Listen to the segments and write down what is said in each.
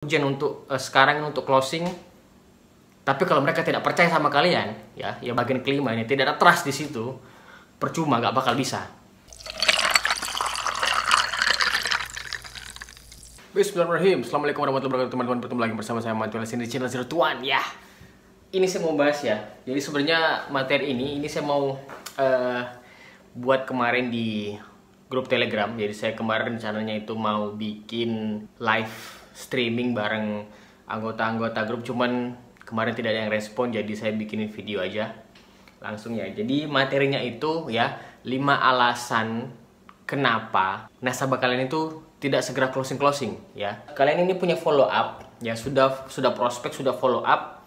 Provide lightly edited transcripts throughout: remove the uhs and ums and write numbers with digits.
Urgent untuk sekarang untuk closing. Tapi kalau mereka tidak percaya sama kalian, ya bagian kelima ini tidak ada trust di situ, percuma, gak bakal bisa. Bismillahirrahmanirrahim. Assalamualaikum warahmatullahi wabarakatuh, teman-teman. Bertemu lagi bersama saya Mantuan di channel Zero Tuan. Ya, ini saya mau bahas ya. Jadi sebenarnya materi ini saya mau buat kemarin di grup Telegram. Jadi saya kemarin rencananya itu mau bikin live streaming bareng anggota-anggota grup, cuman kemarin tidak ada yang respon, jadi saya bikinin video aja langsung ya. Jadi materinya itu ya 5 alasan kenapa nasabah kalian itu tidak segera closing ya. Kalian ini punya follow up ya, sudah prospek, sudah follow up,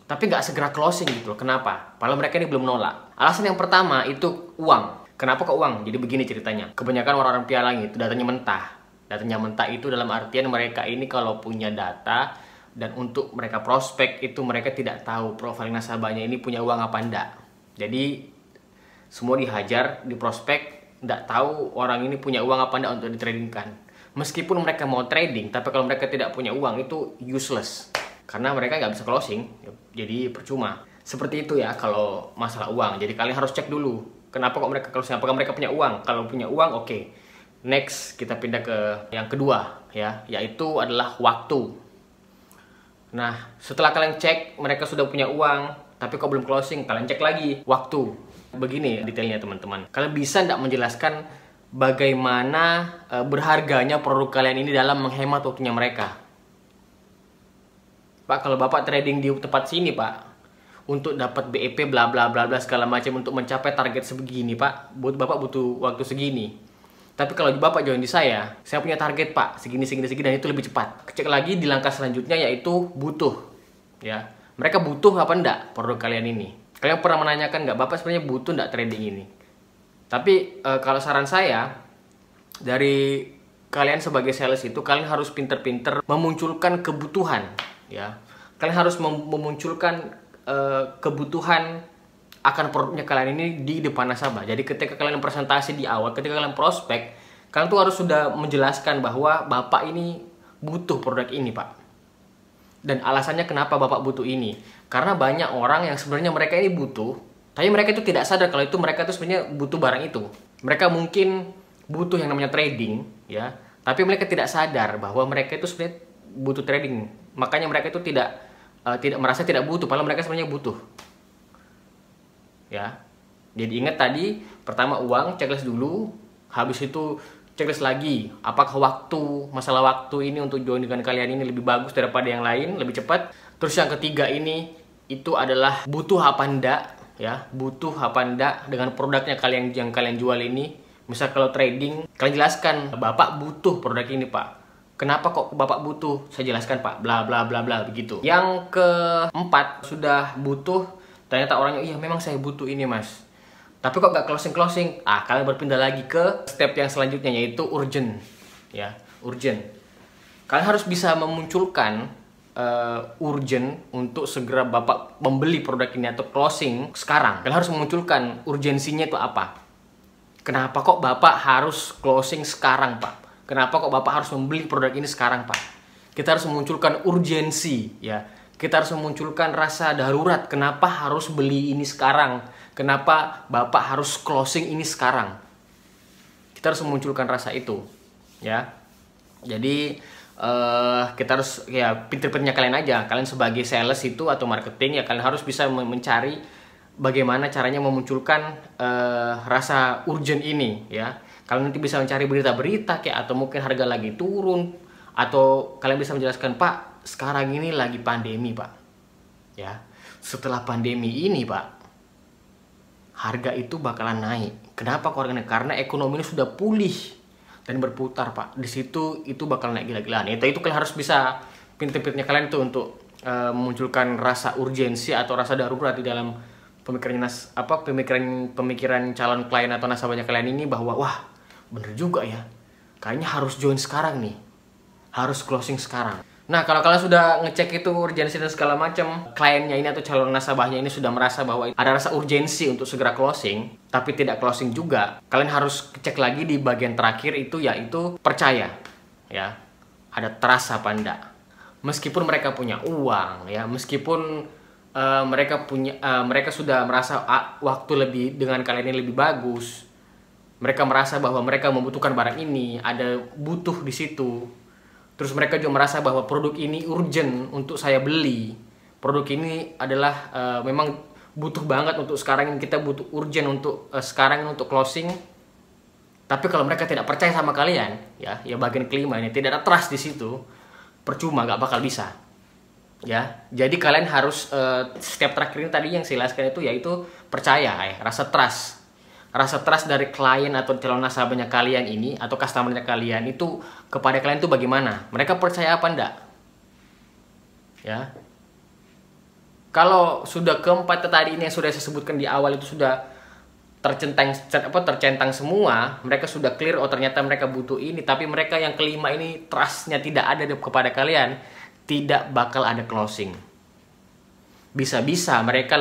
tapi nggak segera closing gitu loh. Kenapa? Padahal mereka ini belum nolak. Alasan yang pertama itu uang. Kenapa kok uang? Jadi begini ceritanya. Kebanyakan orang-orang pialang itu datanya mentah. Datanya mentah itu dalam artian mereka ini kalau punya data dan untuk mereka prospek itu mereka tidak tahu profil nasabahnya ini punya uang apa enggak. Jadi semua dihajar di prospek, enggak tahu orang ini punya uang apa enggak untuk ditradingkan. Meskipun mereka mau trading, tapi kalau mereka tidak punya uang itu useless. Karena mereka nggak bisa closing, jadi percuma. Seperti itu ya kalau masalah uang. Jadi kalian harus cek dulu, kenapa kok mereka closing, apakah mereka punya uang. Kalau punya uang, oke. Next, kita pindah ke yang kedua ya, yaitu adalah waktu. Nah, setelah kalian cek mereka sudah punya uang, tapi kok belum closing, kalian cek lagi waktu. Begini detailnya teman-teman. Kalian bisa tidak menjelaskan bagaimana berharganya produk kalian ini dalam menghemat waktunya mereka? Pak, kalau Bapak trading di tempat sini, Pak, untuk dapat BEP bla bla bla bla segala macam untuk mencapai target sebegini, Pak, Bapak butuh waktu segini. Tapi kalau Bapak join di saya punya target, Pak, segini dan itu lebih cepat. Cek lagi di langkah selanjutnya yaitu butuh. Ya, mereka butuh apa enggak produk kalian ini? Kalian pernah menanyakan nggak, Bapak sebenarnya butuh enggak trading ini? Tapi kalau saran saya dari kalian sebagai sales itu, kalian harus pinter-pinter memunculkan kebutuhan. Ya, kalian harus memunculkan kebutuhan akan produknya kalian ini di depan nasabah. Jadi ketika kalian presentasi di awal, ketika kalian prospek, kalian tuh harus sudah menjelaskan bahwa Bapak ini butuh produk ini, Pak. Dan alasannya kenapa Bapak butuh ini. Karena banyak orang yang sebenarnya mereka ini butuh, tapi mereka itu tidak sadar kalau itu mereka itu sebenarnya butuh barang itu. Mereka mungkin butuh yang namanya trading, ya, tapi mereka tidak sadar bahwa mereka itu sebenarnya butuh trading. Makanya mereka itu tidak merasa tidak butuh, padahal mereka sebenarnya butuh. Ya, jadi ingat tadi, pertama uang, checklist dulu, habis itu checklist lagi, apakah masalah waktu ini untuk join dengan kalian ini lebih bagus daripada yang lain, lebih cepat. Terus yang ketiga ini, itu adalah butuh apa enggak, ya, butuh apa enggak dengan produknya yang kalian jual ini. Misal kalau trading, kalian jelaskan, Bapak butuh produk ini, Pak. Kenapa kok Bapak butuh? Saya jelaskan, Pak, bla bla bla bla, begitu. Yang keempat, sudah butuh, ternyata orangnya, iya memang saya butuh ini, Mas, tapi kok gak closing. Kalian berpindah lagi ke step yang selanjutnya, yaitu urgent. Ya, urgent. Kalian harus bisa memunculkan urgent untuk segera Bapak membeli produk ini atau closing sekarang. Kalian harus memunculkan urgensinya itu apa. Kenapa kok Bapak harus closing sekarang, Pak? Kenapa kok Bapak harus membeli produk ini sekarang, Pak? Kita harus memunculkan urgensi, ya. Kita harus memunculkan rasa darurat. Kenapa harus beli ini sekarang? Kenapa Bapak harus closing ini sekarang? Kita harus memunculkan rasa itu, ya. Jadi kita harus, ya, pinter-pinternya kalian aja. Kalian sebagai sales itu atau marketing, ya, kalian harus bisa mencari bagaimana caranya memunculkan rasa urgent ini, ya. Kalian nanti bisa mencari berita-berita kayak, atau mungkin harga lagi turun, atau kalian bisa menjelaskan, Pak, sekarang ini lagi pandemi, Pak, ya, setelah pandemi ini, Pak, harga itu bakalan naik. Kenapa kok harganya? Karena ekonomi ini sudah pulih dan berputar, Pak. Di situ itu bakal naik gila-gilaan. Itu kalian harus bisa pinter-pinternya kalian tuh untuk memunculkan rasa urgensi atau rasa darurat di dalam pemikiran calon klien atau nasabahnya kalian ini, bahwa wah, bener juga ya, kayaknya harus join sekarang nih, harus closing sekarang. Nah, kalau kalian sudah ngecek itu urgensi dan segala macam, kliennya ini atau calon nasabahnya ini sudah merasa bahwa ada rasa urgensi untuk segera closing, tapi tidak closing juga, kalian harus cek lagi di bagian terakhir itu, yaitu percaya, ya, ada trust apa enggak. meskipun mereka punya uang ya, meskipun mereka sudah merasa waktu lebih dengan kalian ini lebih bagus, mereka merasa bahwa mereka membutuhkan barang ini, ada butuh di situ. Terus mereka juga merasa bahwa produk ini urgent untuk saya beli. Produk ini adalah memang butuh banget untuk sekarang ini, kita butuh urgent untuk sekarang ini untuk closing. Tapi kalau mereka tidak percaya sama kalian, ya bagian kelima ini tidak ada trust di situ, percuma, nggak bakal bisa. Ya, jadi kalian harus step terakhir ini tadi yang saya jelaskan itu, yaitu percaya, rasa trust dari klien atau calon nasabahnya kalian ini atau customernya kalian itu kepada kalian itu bagaimana? Mereka percaya apa enggak? Ya. Kalau sudah keempat tadi ini yang sudah saya sebutkan di awal itu sudah tercentang semua, mereka sudah clear, oh ternyata mereka butuh ini, tapi mereka yang kelima ini trustnya tidak ada kepada kalian, tidak bakal ada closing. Bisa-bisa mereka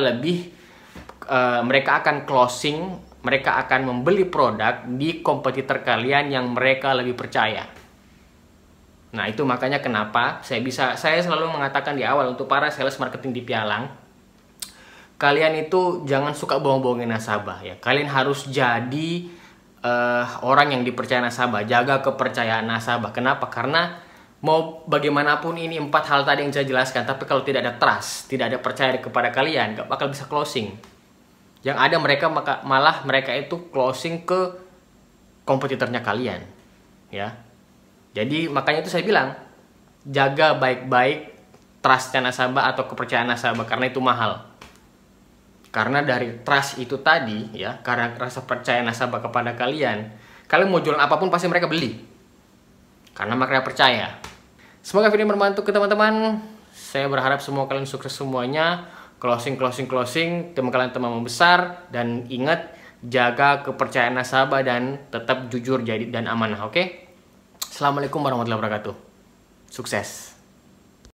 akan closing, mereka akan membeli produk di kompetitor kalian yang mereka lebih percaya. Nah, itu makanya kenapa saya selalu mengatakan di awal untuk para sales marketing di Pialang, kalian itu jangan suka bohong-bohongin nasabah ya. Kalian harus jadi orang yang dipercaya nasabah, jaga kepercayaan nasabah. Kenapa? Karena mau bagaimanapun ini 4 hal tadi yang saya jelaskan, tapi kalau tidak ada trust, tidak ada percaya kepada kalian, gak bakal bisa closing. Yang ada malah mereka itu closing ke kompetitornya kalian, ya. Jadi makanya itu saya bilang, jaga baik-baik trustnya nasabah atau kepercayaan nasabah, karena itu mahal. Karena dari trust itu tadi ya, karena rasa percaya nasabah kepada kalian mau jualan apapun pasti mereka beli. Karena mereka percaya. Semoga video membantu ke teman-teman. Saya berharap semua kalian sukses semuanya. Closing, teman kalian teman membesar. Dan ingat, jaga kepercayaan nasabah dan tetap jujur dan amanah, oke? Assalamualaikum warahmatullahi wabarakatuh. Sukses.